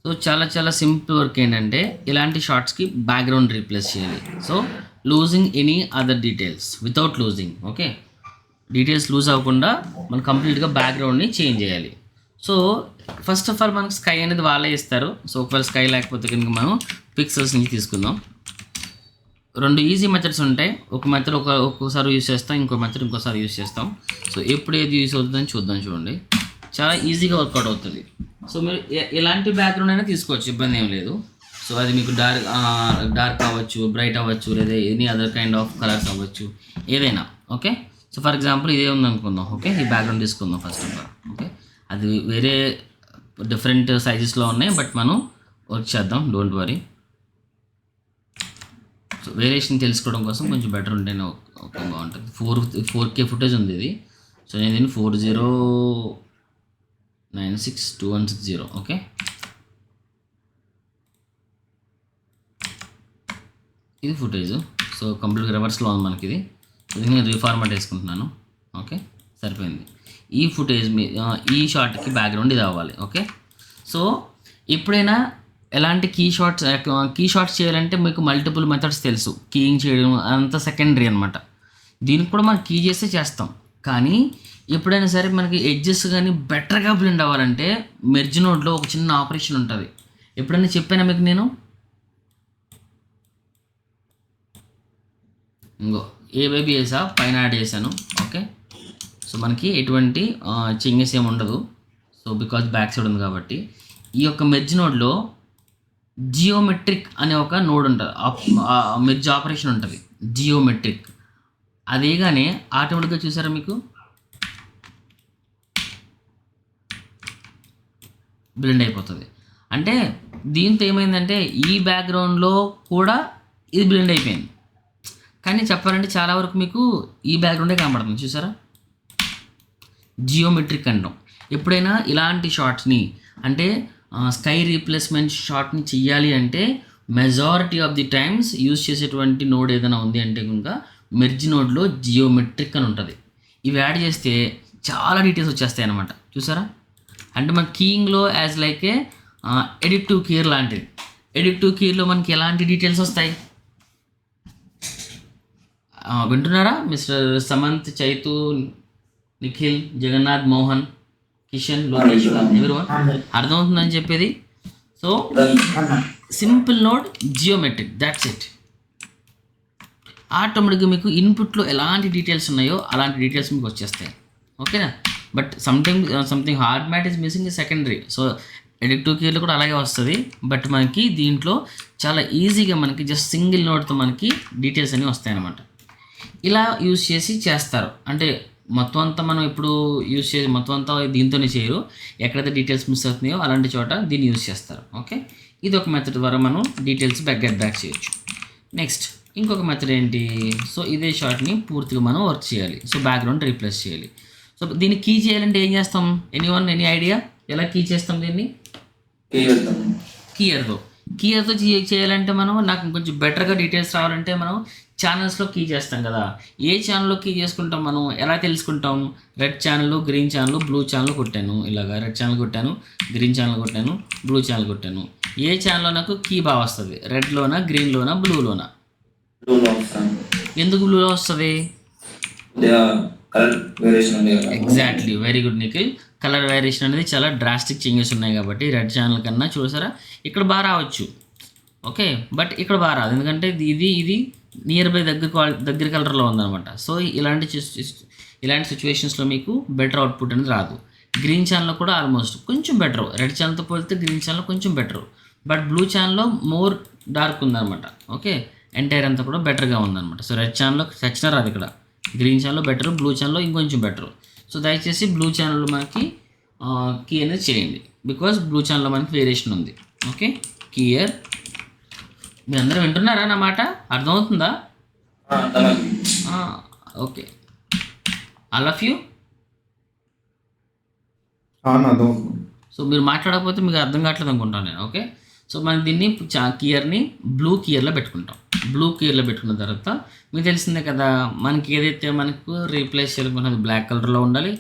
So చాలా చాలా simple work ఏంటంటే ఇలాంటి షార్ట్స్కి బ్యాక్గ్రౌండ్ రీప్లేస్ చేయాలి. So losing any other details without losing, okay, details lose అవ్వకుండా మనం కంప్లీట్గా బ్యాక్గ్రౌండ్ని చేంజ్ చేయాలి. సో ఫస్ట్ ఆఫ్ ఆల్ మనకు స్కై అనేది వాళ్ళే ఇస్తారు. సో ఒకవేళ స్కై లేకపోతే కనుక మనం పిక్సెల్స్ నుంచి తీసుకుందాం. రెండు ఈజీ మెథడ్స్ ఉంటాయి. ఒక మెథడ్ ఒక్కొక్కసారి యూస్ చేస్తాం, ఇంకో మెథడ్ ఇంకోసారి యూస్ చేస్తాం. సో ఎప్పుడు ఏది యూస్ అవుతుందని చూద్దాం. చూడండి, చాలా ఈజీగా వర్కౌట్ అవుతుంది. సో మీరు ఎలాంటి బ్యాక్గ్రౌండ్ అయినా తీసుకోవచ్చు, ఇబ్బంది ఏం లేదు. సో అది మీకు డార్క్ అవ్వచ్చు, బ్రైట్ అవ్వచ్చు, లేదా any other kind of colours అవ్వచ్చు, ఏదైనా. ఓకే, సో ఫర్ ఎగ్జాంపుల్ ఇదే ఉంది అనుకుందాం. ఓకే, ఈ బ్యాక్గ్రౌండ్ తీసుకుందాం ఫస్ట్ ఆఫ్ ఆల్. ఓకే, అది వేరే డిఫరెంట్ సైజెస్లో ఉన్నాయి, బట్ మనం వర్క్ చేద్దాం, డోంట్ వరీ. సో వేరియేషన్ తెలుసుకోవడం కోసం కొంచెం బెటర్ ఉంటేనే ఓకే బాగుంటుంది. 4K ఫుటేజ్ ఉంది ఇది. సో నేను దీన్ని 40962160. ఓకే, ఇది ఫుటేజ్. సో కంప్లీట్గా రివర్స్లో ఉంది మనకి ఇది. ఇది నేను రీఫార్మాట్ వేసుకుంటున్నాను. ఓకే, సరిపోయింది. ఈ ఫుటేజ్ ఈ షార్ట్కి బ్యాక్గ్రౌండ్ ఇది అవ్వాలి. ఓకే, సో ఎప్పుడైనా ఎలాంటి కీ షార్ట్స్ చేయాలంటే మీకు మల్టిపుల్ మెథడ్స్ తెలుసు. కీయింగ్ చేయడం అంతా సెకండరీ అనమాట. దీనికి కూడా మనం కీ చేస్తే చేస్తాం. కానీ ఎప్పుడైనా సరే మనకి ఎడ్జెస్ కానీ బెటర్గా బ్లెండ్ అవ్వాలంటే మెర్జ్ నోడ్లో ఒక చిన్న ఆపరేషన్ ఉంటుంది. ఎప్పుడైనా చెప్పానా మీకు నేను? ఇంకో ఏ బేబీ వేసా, పైన యాడ్ చేశాను. ఓకే, సో మనకి ఎటువంటి చేంజెస్ ఏమి ఉండదు. సో బికాజ్ బ్యాక్ సైడ్ ఉంది కాబట్టి. ఈ యొక్క మెర్జ్ నోడ్లో జియోమెట్రిక్ అనే ఒక నోడ్ ఉంటుంది, మెర్జ్ ఆపరేషన్ ఉంటుంది, జియోమెట్రిక్. అదేగానే ఆటోమేటిక్గా చూసారా మీకు బ్లెండ్ అయిపోతుంది. అంటే దీంతో ఏమైందంటే ఈ బ్యాక్గ్రౌండ్లో కూడా ఇది బ్లెండ్ అయిపోయింది. కానీ చెప్పాలంటే చాలా వరకు మీకు ఈ బ్యాక్గ్రౌండే కనబడుతుంది. చూసారా, జియోమెట్రిక్ అంటాం. ఎప్పుడైనా ఇలాంటి షార్ట్స్ని అంటే స్కై రీప్లేస్మెంట్ షార్ట్ని చెయ్యాలి అంటే majority of the times use చేసేటువంటి నోడ్ ఏదైనా ఉంది అంటే కనుక మెర్జ్ నోడ్లో జియోమెట్రిక్ అని ఉంటుంది. ఇవి యాడ్ చేస్తే చాలా డీటెయిల్స్ వచ్చేస్తాయి అన్నమాట. చూసారా, అంటే మన కీయింగ్లో as like a addictive keyer లాంటిది. ఎడిక్టివ్ కీర్లో మనకి ఎలాంటి డీటెయిల్స్ వస్తాయి వింటున్నారా? మిస్టర్ సమంత్, చైతు, నిఖిల్, జగన్నాథ్, మోహన్, కిషన్, లోకేష్, ఎవరివన్ అర్థమవుతుందని చెప్పేది. So simple node geometric, that's it. ఆటోమేటిక్గా మీకు ఇన్పుట్లో ఎలాంటి డీటెయిల్స్ ఉన్నాయో అలాంటి డీటెయిల్స్ మీకు వచ్చేస్తాయి. ఓకేనా? But something hard mat is missing ఈ సెకండరీ. సో ఎడిక్టివ్ కీర్లో కూడా అలాగే వస్తుంది. బట్ మనకి దీంట్లో చాలా ఈజీగా మనకి జస్ట్ సింగిల్ నోడ్తో మనకి డీటెయిల్స్ అన్నీ వస్తాయి అన్నమాట. ఇలా యూజ్ చేసి చేస్తారు. అంటే మొత్తం అంతా మనం ఇప్పుడు యూజ్ చేసి మొత్తం అంతా దీంతోనే చేయరు. ఎక్కడైతే డీటెయిల్స్ మిస్ అవుతున్నాయో అలాంటి చోట దీన్ని యూజ్ చేస్తారు. ఓకే, ఇది ఒక మెథడ్ ద్వారా మనం డీటెయిల్స్ గెట్ బ్యాక్ చేయొచ్చు. నెక్స్ట్ ఇంకొక మెథడ్ ఏంటి? సో ఇదే షార్ట్ని పూర్తిగా మనం వర్క్ చేయాలి. సో బ్యాక్గ్రౌండ్ రీప్లేస్ చేయాలి. సో దీన్ని కీ చేయాలంటే ఏం చేస్తాం? ఎనీ ఐడియా ఎలా కీ చేస్తాం దీన్ని? కీయర్తో చేయాలంటే మనం నాకు కొంచెం బెటర్గా డీటెయిల్స్ రావాలంటే మనం ఛానల్స్లో కీ చేస్తాం కదా. ఏ ఛానల్లో కీ చేసుకుంటాం మనం? ఎలా తెలుసుకుంటాం? Red channel, green channel, blue channel కొట్టాను. ఇలాగా రెడ్ ఛానల్ కొట్టాను, గ్రీన్ ఛానల్ కొట్టాను, బ్లూ ఛానల్ కొట్టాను. ఏ ఛానల్లో నాకు కీ బాగా వస్తుంది? రెడ్లోనా, గ్రీన్లోనా, బ్లూలోనా? ఎందుకు బ్లూలో వస్తుంది? Exactly, very good Nikhil. Colour variation అనేది చాలా డ్రాస్టిక్ చేంజెస్ ఉన్నాయి కాబట్టి రెడ్ ఛానల్ కన్నా చూసారా ఇక్కడ బాగా రావచ్చు. ఓకే, బట్ ఇక్కడ బాగా రాదు ఎందుకంటే ఇది నియర్ బై దగ్గర కలర్లో ఉందన్నమాట. సో ఇలాంటి సిచ్యువేషన్స్లో మీకు బెటర్ అవుట్పుట్ అనేది రాదు. గ్రీన్ ఛానల్లో కూడా ఆల్మోస్ట్ కొంచెం బెటర్, రెడ్ ఛానల్తో పోలితే గ్రీన్ ఛానల్ కొంచెం బెటర్, బట్ బ్లూ ఛానల్లో మోర్ డార్క్ ఉందన్నమాట. ఓకే, ఎంటైర్ అంతా కూడా బెటర్గా ఉందన్నమాట. సో రెడ్ ఛానల్లో సెక్షన్ రాదు ఇక్కడ, గ్రీన్ ఛానల్లో బెటర్, బ్లూ ఛానల్లో ఇంకొంచెం బెటర్. సో దయచేసి బ్లూ ఛానల్లో మనకి కీ అనేది చేయండి, బికాజ్ బ్లూ ఛానల్లో మనకి వేరియేషన్ ఉంది. Okay, clear? మీరు అందరూ వింటున్నారా నా మాట? అర్థమవుతుందా? Okay, all of you. So మీరు మాట్లాడకపోతే మీకు అర్థం కావట్లేదు అనుకుంటాను నేను. ఓకే, సో మనం దీన్ని కీయర్ని బ్లూ కీయర్లో పెట్టుకుంటాం. బ్లూ కీయర్లో పెట్టుకున్న తర్వాత మీకు తెలిసిందే కదా మనకి ఏదైతే మనకు రీప్లేస్ చేయాలనుకున్నది బ్లాక్ కలర్లో ఉండాలి,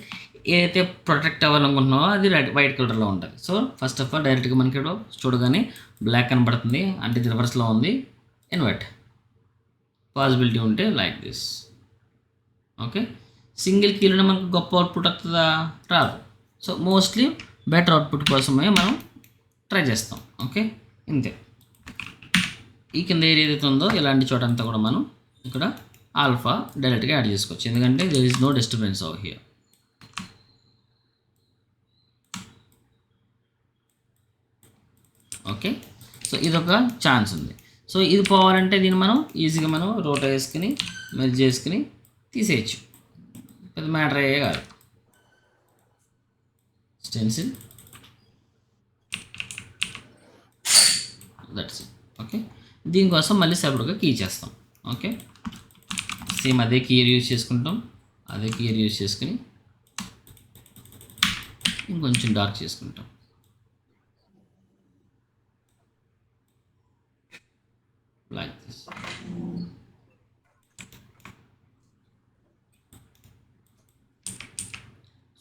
ఏదైతే ప్రొటెక్ట్ అవ్వాలనుకుంటున్నామో అది వైట్ కలర్లో ఉంటుంది. సో ఫస్ట్ ఆఫ్ ఆల్ డైరెక్ట్గా మనకి ఇక్కడ చూడగానే బ్లాక్ కనబడుతుంది, అంటే ఇది రివర్స్లో ఉంది. ఇన్వర్ట్ పాసిబిలిటీ ఉంటే లైక్ దిస్. ఓకే, సింగిల్ కీలోనే మనకు గొప్ప అవుట్పుట్ వస్తుందా? రాదు. సో మోస్ట్లీ బెటర్ అవుట్పుట్ కోసమే మనం ట్రై చేస్తాం. ఓకే, ఇంతే. ఈ కింద ఏదైతే ఉందో ఇలాంటి చోట అంతా కూడా మనం ఇక్కడ ఆల్ఫా డైరెక్ట్గా యాడ్ చేసుకోవచ్చు, ఎందుకంటే there is no disturbance over here. Okay, so ఇదొక ఛాన్స్ ఉంది. సో ఇది పోవాలంటే దీన్ని మనం ఈజీగా మనం రోటా వేసుకుని మెర్జ్ చేసుకుని తీసేయచ్చు, పెద్ద మ్యాటర్ అయ్యే కాదు. Stencil, that's it. ఓకే, దీనికోసం మళ్ళీ సెపరేట్గా కీ చేస్తాం. ఓకే, సేమ్ అదే కీర్ యూజ్ చేసుకుంటాం, అదే కీర్ యూజ్ చేసుకుని ఇంకొంచెం డార్క్ చేసుకుంటాం. Like this.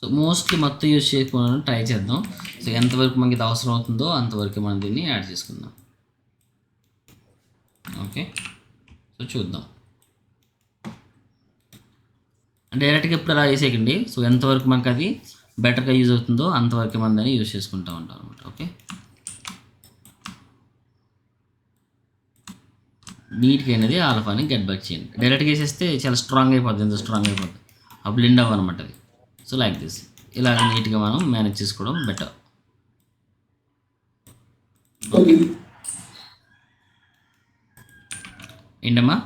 సో మోస్ట్లీ మొత్తం యూజ్ చేసుకోవాలని ట్రై చేద్దాం. సో ఎంతవరకు మనకి ఇది అవసరం అవుతుందో అంతవరకు మనం దీన్ని యాడ్ చేసుకుందాం. ఓకే, సో చూద్దాం. డైరెక్ట్గా ఎప్పుడు అలా చేసేయకండి. సో ఎంతవరకు మనకు అది బెటర్గా యూజ్ అవుతుందో అంతవరకు మనం దాన్ని యూజ్ చేసుకుంటూ ఉంటాం అనమాట. ఓకే, నీట్గా అనేది ఆల్ఫాని గెట్ బ్యాక్ చేయండి. డైరెక్ట్గా వేసేస్తే చాలా స్ట్రాంగ్ అయిపోద్ది, ఎంత స్ట్రాంగ్ అయిపోద్ది, ఆ బ్లెండ్ అవ్వనమాట అది. సో లైక్ దిస్, ఇలాగ నీట్గా మనం మేనేజ్ చేసుకోవడం బెటర్. ఓకే, ఏంటమ్మా?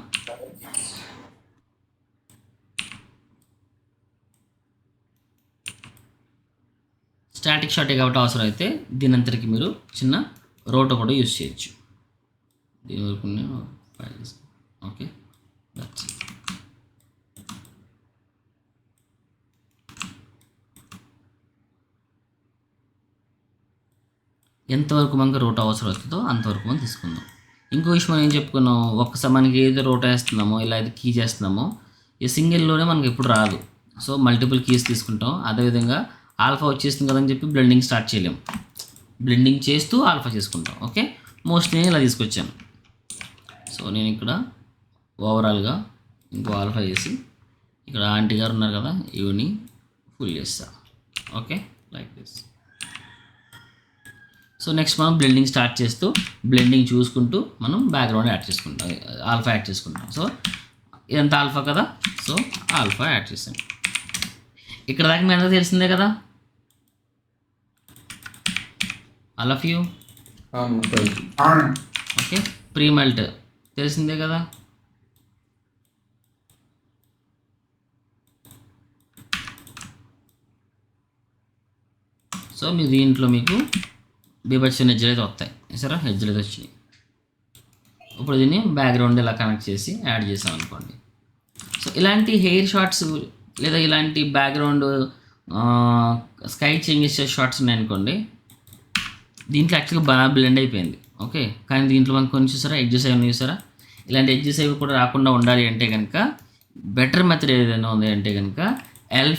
స్టాటిక్ షాటే కాబట్టి అవసరం అయితే దీని అంతటికి మీరు చిన్న రోటో కూడా యూజ్ చేయొచ్చు. దీని వరకు ఓకే, దట్స్ ఇట్. ఎంతవరకు మనకు రోటో అవసరం అవుతుందో అంతవరకు మనం తీసుకుందాం. ఇంకో విషయం మనం ఏం చెప్పుకున్నాం, ఒక్కసారి మనకి ఏదో రోటో వేస్తున్నామో ఇలా అయితే కీ చేస్తున్నామో ఈ సింగిల్లోనే మనకి ఎప్పుడు రాదు. సో మల్టిపుల్ కీస్ తీసుకుంటాం. అదేవిధంగా ఆల్ఫా వచ్చేస్తుంది కదని చెప్పి బ్లెండింగ్ స్టార్ట్ చేయలేము, బ్లెండింగ్ చేస్తూ ఆల్ఫా చేసుకుంటాం. ఓకే, మోస్ట్లీ నేను ఇలా తీసుకొచ్చాను. సో నేను ఇక్కడ ఓవరాల్గా ఇంకో ఆల్ఫా చేసి ఇక్కడ ఆంటీ గారు ఉన్నారు కదా, ఇవన్నీ ఫుల్ చేస్తా. Okay, like this. So next మనం బ్లెండింగ్ స్టార్ట్ చేస్తూ బ్లెండింగ్ చూసుకుంటూ మనం బ్యాక్గ్రౌండ్ యాడ్ చేసుకుంటాం, ఆల్ఫా యాడ్ చేసుకుంటాం. సో ఇదంతా ఆల్ఫా కదా, సో ఆల్ఫా యాడ్ చేసాం. ఇక్కడ దాకా మీ అందరికీ తెలిసిందే కదా, all of you. Okay, pre melt తెలిసిందే కదా. సో మీ దీంట్లో మీకు బీభత్సమైన హెడ్జ్లు అయితే వస్తాయి, సరే హెడ్జ్లు అయితే వచ్చినాయి. ఇప్పుడు దీన్ని బ్యాక్గ్రౌండ్ ఇలా కనెక్ట్ చేసి యాడ్ చేసాం అనుకోండి. సో ఇలాంటి హెయిర్ షార్ట్స్ లేదా ఇలాంటి బ్యాక్గ్రౌండ్ స్కై చేంజ్ చేసే షార్ట్స్ ఉన్నాయనుకోండి, దీంట్లో యాక్చువల్గా బాగా బ్లెండ్ అయిపోయింది. ఓకే, కానీ దీంట్లో మనకు కొన్ని చూసారా ఎడ్జెస్ అవి చూసారా, ఇలాంటి ఎడ్జెస్ అవి కూడా రాకుండా ఉండాలి అంటే కనుక బెటర్ మెథడ్ ఏదైనా ఉంది అంటే కనుక ఎల్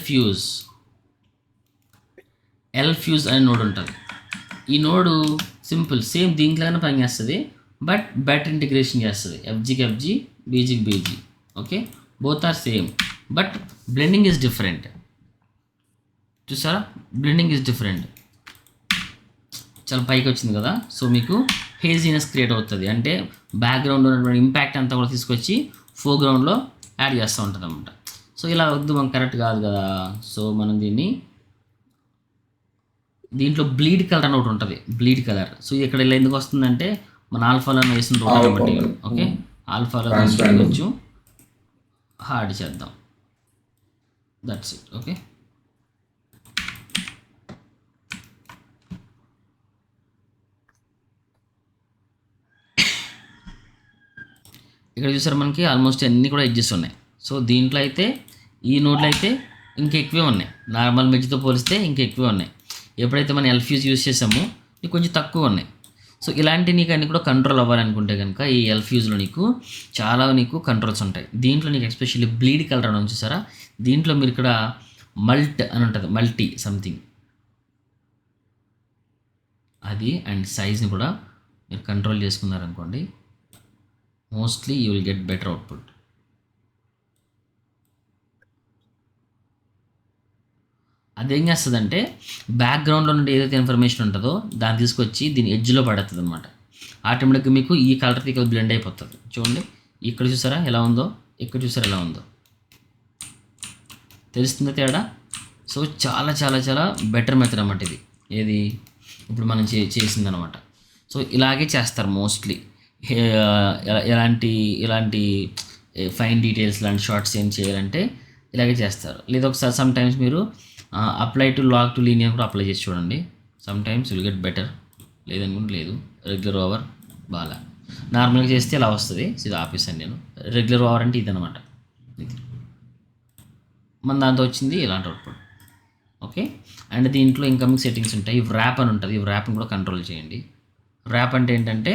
ఫ్యూజ్ అనే నోడ్ ఉంటుంది. ఈ నోడు సింపుల్ సేమ్ దీంట్లోనే పనిచేస్తుంది, బట్ బెటర్ ఇంటిగ్రేషన్ చేస్తుంది. ఎఫ్జీకి ఎఫ్జీ, బీజీకి BG. Okay, both are same but blending is different. చూసారా, బ్లెండింగ్ ఈజ్ డిఫరెంట్. చాలా పైకి వచ్చింది కదా, సో మీకు హేజీనెస్ క్రియేట్ అవుతుంది. అంటే బ్యాక్గ్రౌండ్లో ఉన్నటువంటి ఇంపాక్ట్ అంతా కూడా తీసుకొచ్చి ఫోర్గ్రౌండ్లో యాడ్ చేస్తూ ఉంటుంది అనమాట. సో ఇలా వద్దు, మనకు కరెక్ట్ కాదు కదా. సో మనం దీంట్లో బ్లీడ్ కలర్ అని ఒకటి ఉంటుంది, బ్లీడ్ కలర్. సో ఇక్కడ ఇలా ఎందుకు వస్తుందంటే మన ఆల్ఫాలో వేసిన రోటాను బట్టి. ఓకే, ఆల్ఫాలో కొంచెం హార్డ్ చేద్దాం, దట్స్ ఇట్. ఓకే, ఇక్కడ చూసారు మనకి ఆల్మోస్ట్ అన్నీ కూడా ఎడ్జెస్ ఉన్నాయి. సో దీంట్లో అయితే ఈ నోట్లో అయితే ఇంకా ఎక్కువే ఉన్నాయి, నార్మల్ మెజ్తో పోలిస్తే ఇంకా ఎక్కువే ఉన్నాయి. ఎప్పుడైతే మనం ఎల్ఫ్యూజ్ యూజ్ చేసామో నీకు కొంచెం తక్కువ ఉన్నాయి. సో ఇలాంటి నీకు అన్నీ కూడా కంట్రోల్ అవ్వాలనుకుంటే కనుక ఈ ఎల్ఫ్యూజ్లో నీకు కంట్రోల్స్ ఉంటాయి. దీంట్లో నీకు ఎస్పెషల్లీ బ్లీడ్ కలర్ అని చూసారా, దీంట్లో మీరు ఇక్కడ మల్ట్ అని ఉంటుంది, మల్టీ సంథింగ్ అది. అండ్ సైజ్ని కూడా మీరు కంట్రోల్ చేసుకున్నారనుకోండి, mostly you will get better output. అదేం చేస్తుందంటే బ్యాక్గ్రౌండ్లో నుండి ఏదైతే ఇన్ఫర్మేషన్ ఉంటుందో దాన్ని తీసుకొచ్చి దీని ఎడ్జ్లో పడుతుంది అనమాట. ఆటోమేటిక్గా మీకు ఈ కలర్కి ఇక్కడ బ్లెండ్ అయిపోతుంది. చూడండి, ఇక్కడ చూసారా ఎలా ఉందో, ఇక్కడ చూసారా ఎలా ఉందో, తెలుస్తుందా తేడా? సో చాలా చాలా చాలా బెటర్ మెథడ్ అన్నమాట ఇది. ఏది ఇప్పుడు మనం చేసిందనమాట. సో ఇలాగే చేస్తారు మోస్ట్లీ. ఇలాంటి ఫైన్ డీటెయిల్స్ లాంటి షార్ట్స్ ఏం చేయాలంటే ఇలాగే చేస్తారు. లేదా ఒకసారి సమ్ టైమ్స్ మీరు apply to log to linear కూడా అప్లై చేసి చూడండి. Sometimes will get better. లేదనుకుంటే లేదు. రెగ్యులర్ ఓవర్ బాగా నార్మల్గా చేస్తే ఇలా వస్తుంది. ఇది ఆపేసాను నేను. రెగ్యులర్ ఓవర్ అంటే ఇదనమాట. ఇది మన దాంతో వచ్చింది ఇలాంటి అవుట్పుట్. ఓకే. అండ్ దీంట్లో ఇంకా మీకు సెట్టింగ్స్ ఉంటాయి. ర్యాప్ అని ఉంటుంది. ర్యాప్ని కూడా కంట్రోల్ చేయండి. ర్యాప్ అంటే ఏంటంటే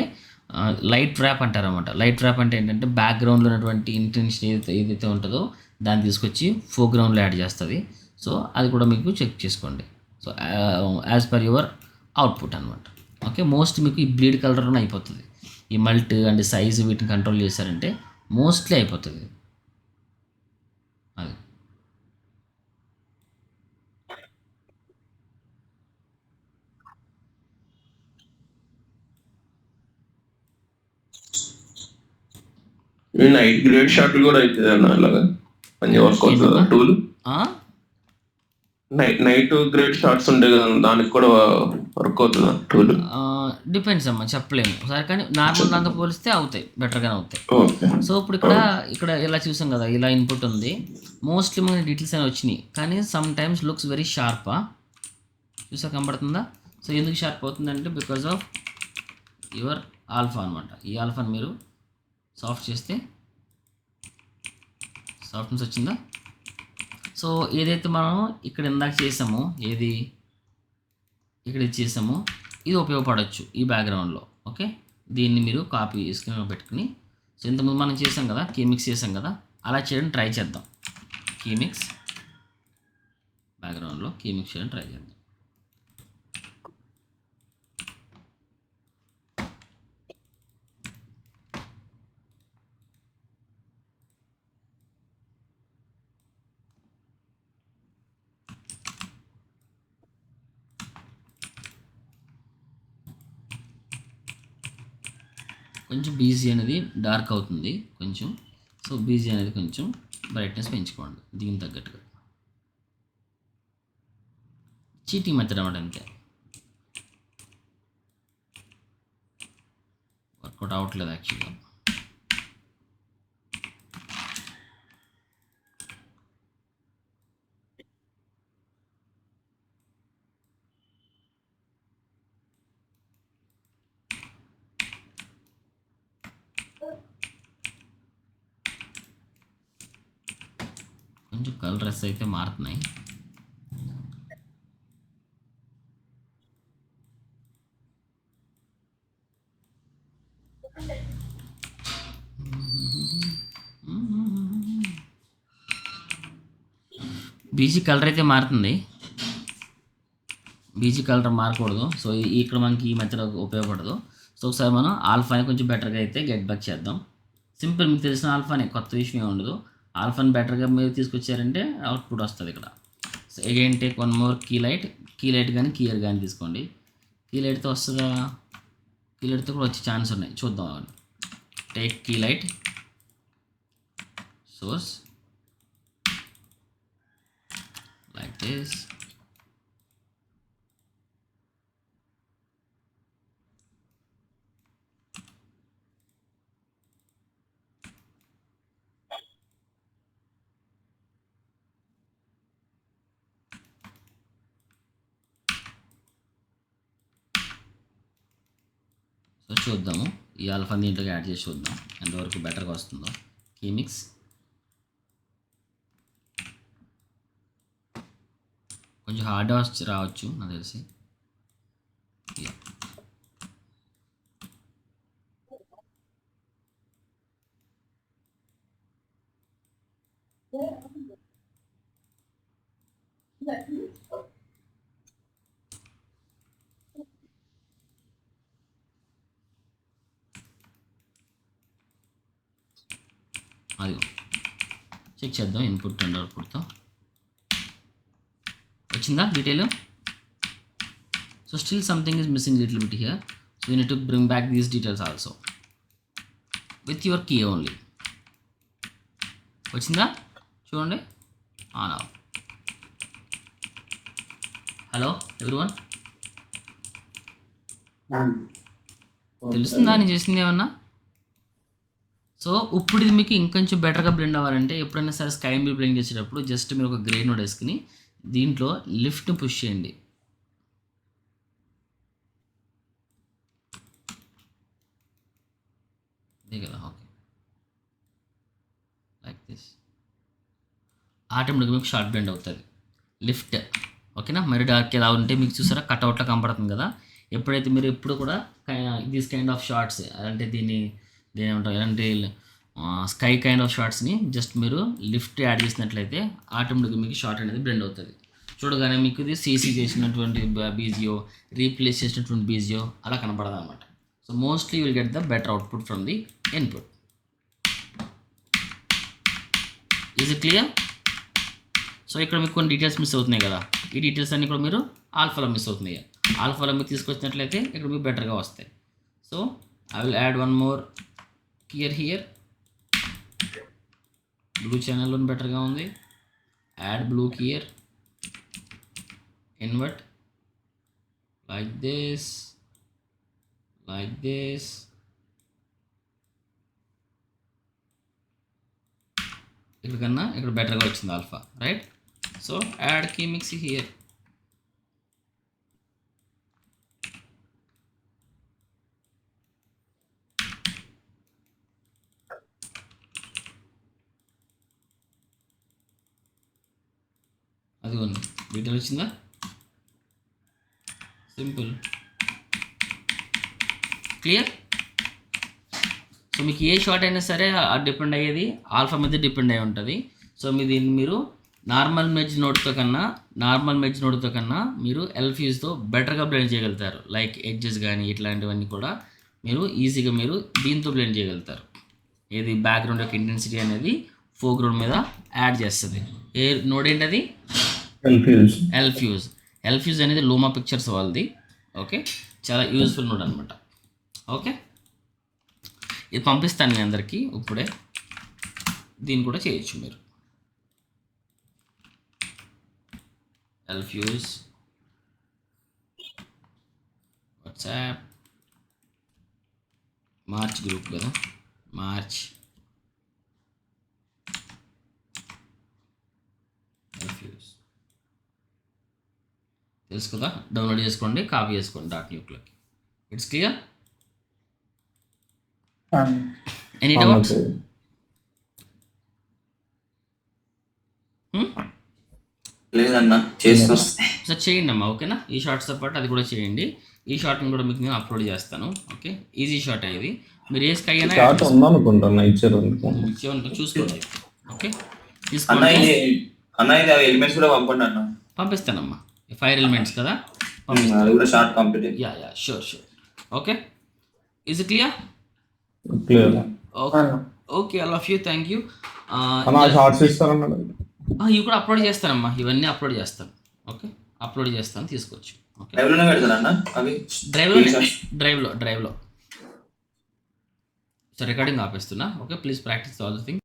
లైట్ ర్యాప్ అంటారనమాట. లైట్ ర్యాప్ అంటే ఏంటంటే బ్యాక్గ్రౌండ్లో ఉన్నటువంటి ఇంటెన్షన్ ఏదైతే ఉంటుందో దాన్ని తీసుకొచ్చి ఫోర్గ్రౌండ్లో యాడ్ చేస్తుంది. సో అది కూడా మీకు చెక్ చేసుకోండి. So as per your output అనమాట. ఓకే. మోస్ట్ మీకు ఈ బ్లీడ్ కలర్లోనే అయిపోతుంది. ఈ మల్ట్ అండ్ సైజ్ వీటిని కంట్రోల్ చేశారంటే మోస్ట్లీ అయిపోతుంది అది. నైట్ గ్రేడ్ షాట్లు కూడా అవుతుంది అన్న, అలాగా పని వర్క్ అవుతుందా టూల్? నైట్ గ్రేడ్ షార్ట్స్ ఉంటాయి కదా, దానికి కూడా వర్క్ అవుతుందా టూల్? డిపెండ్స్ అమ్మా, చెప్పలేము ఒకసారి. కానీ నార్మల్ దాంతో పోలిస్తే అవుతాయి, బెటర్గానే అవుతాయి. ఓకే. సో ఇప్పుడు ఇక్కడ ఇలా చూసాం కదా, ఇలా ఇన్పుట్ ఉంది. మోస్ట్లీ మన డీటెయిల్స్ అని వచ్చినాయి. కానీ సమ్ టైమ్స్ లుక్స్ వెరీ షార్పా. చూసా కనబడుతుందా? సో ఎందుకు షార్ప్ అవుతుందంటే బికాజ్ ఆఫ్ యువర్ ఆల్ఫా అనమాట. ఈ ఆల్ఫాని మీరు సాఫ్ట్ చేస్తే సాఫ్ట్నెస్ వచ్చిందా? సో ఏదైతే మనం ఇక్కడ ఇందాక చేసామో, ఏది ఇక్కడ ఇది చేసామో, ఇది ఉపయోగపడవచ్చు ఈ బ్యాక్గ్రౌండ్లో. ఓకే. దీన్ని మీరు కాపీ స్క్రీన్లో పెట్టుకుని, సో ఇంతకుముందు మనం చేసాం కదా, కీమిక్స్ చేసాం కదా, అలా చేయడం ట్రై చేద్దాం. కీమిక్స్ బ్యాక్గ్రౌండ్లో కీమిక్స్ చేయడం ట్రై చేద్దాం. కొంచెం బీజీ అనేది డార్క్ అవుతుంది కొంచెం. సో బీజీ అనేది కొంచెం బ్రైట్నెస్ పెంచుకోండి దీనికి తగ్గట్టుగా. చీటింగ్ మెథడ్ అన్నమాట, అంతే. వర్కౌట్ అవ్వట్లేదు యాక్చువల్గా. కొంచెం కలర్స్ అయితే మారుతున్నాయి. బీజీ కలర్ అయితే మారుతుంది. BG colour మారకూడదు. సో ఇక్కడ మనకి ఈ మెథడ్ ఉపయోగపడదు. సో ఒకసారి మనం ఆల్ఫాని కొంచెం బెటర్గా అయితే గెట్ బ్యాక్ చేద్దాం. సింపుల్, మీకు తెలిసిన ఆల్ఫానే, కొత్త విషయం ఉండదు. ఆల్ఫాని బెటర్గా మీరు తీసుకొచ్చారంటే అవుట్పుట్ వస్తుంది ఇక్కడ. So again take one more key light కానీ కీయర్ కానీ తీసుకోండి. కీ లైట్తో వస్తుందా? కీ లైట్తో కూడా వచ్చే ఛాన్స్ ఉన్నాయి, చూద్దాం. Take key light source like this. So చూద్దాము, ఈ ఆల్ఫా దీంట్లోకి యాడ్ చేసి చూద్దాం ఎంతవరకు బెటర్గా వస్తుందో. కీమిక్స్ కొంచెం హార్డ్ రావచ్చు నాకు తెలిసి. అది చెక్ చేద్దాం ఇన్పుట్ అండ్ అవుట్పుట్తో వచ్చిందా detail. So still something is missing little bit here. So you need to bring back these details also with your key only. వచ్చిందా చూడండి. On off. హలో ఎవ్రీవన్, తెలుస్తుందా నేను చేసింది ఏమన్నా? సో ఇప్పుడు ఇది మీకు ఇంకొంచెం బెటర్గా బ్లెండ్ అవ్వాలంటే ఎప్పుడైనా సరే స్కై బ్లూ బ్లెండ్ చేసేటప్పుడు జస్ట్ మీరు ఒక గ్రే నోడ్ వేసుకుని దీంట్లో లిఫ్ట్ని పుష్ చేయండి. ఇదే కదా, ఓకే. లైక్ దిస్ ఆటోమేటిక్గా మీకు షార్ట్ బ్లెండ్ అవుతుంది లిఫ్ట్. ఓకేనా. మరి డార్క్ ఎలా ఉంటే మీకు చూసారా కట్అవుట్లో కనపడుతుంది కదా. ఎప్పుడైతే మీరు ఎప్పుడు కూడా దిస్ కైండ్ ఆఫ్ షార్ట్స్ అంటే దీన్ని ఏమంటారు ఎలాంటి స్కై కైండ్ ఆఫ్ షార్ట్స్ని జస్ట్ మీరు లిఫ్ట్ యాడ్ చేసినట్లయితే ఆటోమేటిక్గా మీకు షార్ట్ అనేది బ్లెండ్ అవుతుంది. చూడగానే మీకు ఇది సీసీ చేసినటువంటి బీజియో, రీప్లేస్ చేసినటువంటి బీజియో అలా కనపడదు అనమాట. So mostly will get the better output from the input. Is it clear? So ఇక్కడ మీకు కొన్ని డీటెయిల్స్ మిస్ అవుతున్నాయి కదా. ఈ డీటెయిల్స్ అన్నీ కూడా మీరు ఆల్ఫాలో మిస్ అవుతున్నాయి. ఆల్ఫాలో మీకు తీసుకొచ్చినట్లయితే ఇక్కడ మీకు బెటర్గా వస్తాయి. So I will add one more keyer here. Blue ఛానల్లో బెటర్గా ఉంది. Add blue keyer, invert like this, like this. ఇక్కడ కన్నా ఇక్కడ బెటర్గా వచ్చింది alpha, right. So add key mix here. అది ఉంది డీటెయిల్ వచ్చిందా? Simple, clear. సో మీకు ఏ షార్ట్ అయినా సరే డిపెండ్ అయ్యేది ఆల్ఫా మీద డిపెండ్ అయి ఉంటుంది. సో మీ దీన్ని మీరు నార్మల్ మెజ్ నోట్తో కన్నా మీరు ఎల్ఫ్యూజ్తో బెటర్గా బ్లెండ్ చేయగలుగుతారు. లైక్ ఎడ్జెస్ కానీ ఇట్లాంటివన్నీ కూడా మీరు ఈజీగా మీరు దీంతో బ్లెండ్ చేయగలుగుతారు. ఏది బ్యాక్గ్రౌండ్ యొక్క ఇంటెన్సిటీ అనేది ఫోర్గ్రౌండ్ మీద యాడ్ చేస్తుంది. ఏ నోడ్ ఏంటది? ఎల్ఫ్యూజ్ అనేది లూమా పిక్చర్స్ వాళ్ళది. ఓకే, చాలా యూజ్ఫుల్ నోడ్ అనమాట. ఓకే, ఇది పంపిస్తాను మీ అందరికీ ఇప్పుడే. దీన్ని కూడా చేయొచ్చు మీరు. ఎల్ఫ్యూజ్ వాట్సాప్ మార్చ్ గ్రూప్ కదా, మార్చ్ ఎల్ఫ్యూజ్ తెలుసు కదా. డౌన్లోడ్ చేసుకోండి, కాపీ చేసుకోండి .nucleకి. It's clear. Any doubts? లేదన్నా చేస్తాం. సార్ చేయండి అమ్మా, ఓకేనా. ఈ షార్ట్స్తో పాటు అది కూడా చేయండి. ఈ షార్ట్ని కూడా మీకు నేను అప్లోడ్ చేస్తాను. ఓకే, ఈజీ షార్ట్ అయ్యేది. మీరు ఏ స్కై అయినా చూసుకోండి. ఓకే, తీసుకోండి. ఎలిమెంట్స్ కూడా పంపండి అన్న. పంపిస్తానమ్మా. 5 ఎలిమెంట్స్ కదా, అది కూడా short complete. Yeah sure. Okay, is clear? Okay, all of you, thank you. ఇవి కూడా అప్లోడ్ చేస్తానమ్మా, ఇవన్నీ అప్లోడ్ చేస్తాను. ఓకే, అప్లోడ్ చేస్తాను, తీసుకోవచ్చు. ఓకే, డ్రైవ్లో. సో రికార్డింగ్ ఆపేస్తున్నా. Okay, please practice all the thing.